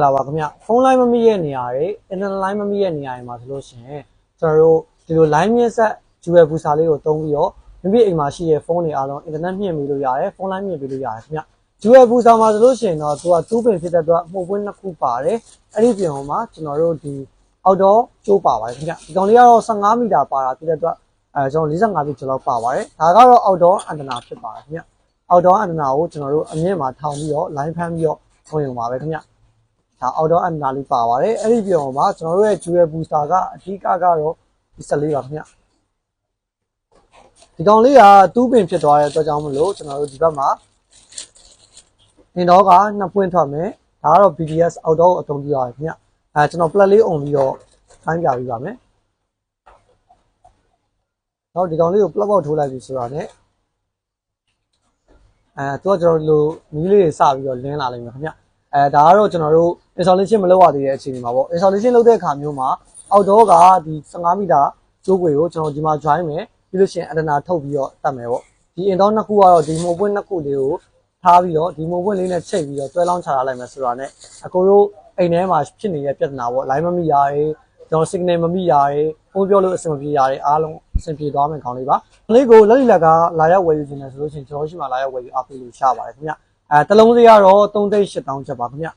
လာပါခင်ဗျဖုန်းလိုင်းမမိရဲ့နေရာတွေ internet line မမိရဲ့နေရာတွေမှာဆိုလို့ရှိရင်ကျွန်တော်တို့ဒီလို line မြင့်ဆက် dual booster လေးကိုသုံးပြီးတော့မိမိအိမ်မှာရှိတဲ့ဖုန်းတွေအားလုံး internet မြင့်ပြီးလို့ရတယ်ဖုန်းလိုင်းမြင့်ပြီးလို့ရတယ်ခင်ဗျ dual booster မှာဆိုလို့ရှိရင်တော့သူက2ပင်ဖြစ်တဲ့အတွက်မှုပွင့်နှစ်ခုပါတယ်အဲ့ဒီပြင်မှာကျွန်တော်တို့ဒီ outdoor ကျိုးပါပါတယ်ခင်ဗျဒီကောင်လေးကတော့15မီတာပါတာဖြစ်တဲ့အတွက်ကျွန်တော်45မီကျော်လောက်ပါပါတယ်ဒါကတော့ outdoor antenna ဖြစ်ပါတယ်ခင်ဗျ outdoor antenna ကိုကျွန်တော်တို့အမြင့်မှာထောင်ပြီးတော့ line ဖမ်းပြီးတော့ထုံးရုံပါပဲခင်ဗျဒါ outdoor antenna လေးပါပါတယ်အဲ့ဒီပြင်မှာကျွန်တော်တို့ရဲ့ dual booster ကအဓိကကတော့ဒီ14ပါခင်ဗျဒီကောင်လေးက2ပင်ဖြစ်သွားတဲ့အတွက်ကြောင့်မလို့ကျွန်တော်တို့ဒီဘက်မှာindoor က2ပွင့်ထွက်မယ်ဒါကတော့ BTS outdoor ကိုအသုံးပြုရတယ်ခင်ဗျကျွန်တော် plug လေး on ပြီးတော့ခိုင်းပြပေးပါမယ်တော့ဒီကောင်လေးကို plug ပေါက်ထိုးလိုက်ပြီဆိုတာနဲ့သူကကျွန်တော်တို့မီးလေးတွေစပြီးတော့လင်းလာလိမ့်မယ်ခင်ဗျဒါကတော့ကျွန်တော်တို့ installation မလုပ်ရသေးတဲ့အခြေအနေမှာပေါ့ installation လုပ်တဲ့အခါမျိုးမှာ outdoor ကဒီ15မီတာကျိုးကွေကိုကျွန်တော်ဒီမှာ join မယ်ပြီးလို့ရှိရင် antenna ထုတ်ပြီးတော့တတ်မယ်ပေါ့ဒီ indoor နှစ်ခုကတော့ဒီမိုးပွင့်နှစ်ခုလေးကိုထားပြီးတော့ဒီမိုးပွင့်လေးနဲ့ချိတ်ပြီးတော့တွဲလောင်းချထားလိုက်မယ်ဆိုတာနဲ့အကိုတို့အိမ်ထဲမှာဖြစ်နေတဲ့ပြဿနာပေါ့ line မမိရတယ်ကျွန်တော် signal မမိရတယ်ဖုန်းပြောလို့အဆင်မပြေရတယ်အားလုံးအဆင်ပြေသွားမယ်ခေါင်းလေးပါကလေးကိုလက်လီလက်ကလာရောက်ဝယ်ယူခြင်းနဲ့ဆိုလို့ရှိရင်ကျွန်တော်ရှိမှလာရောက်ဝယ်ယူအားပေးလို့ရပါတယ်ခင်ဗျတလုံးလေးကတော့3,800ကျပ်ပါခင်ဗျ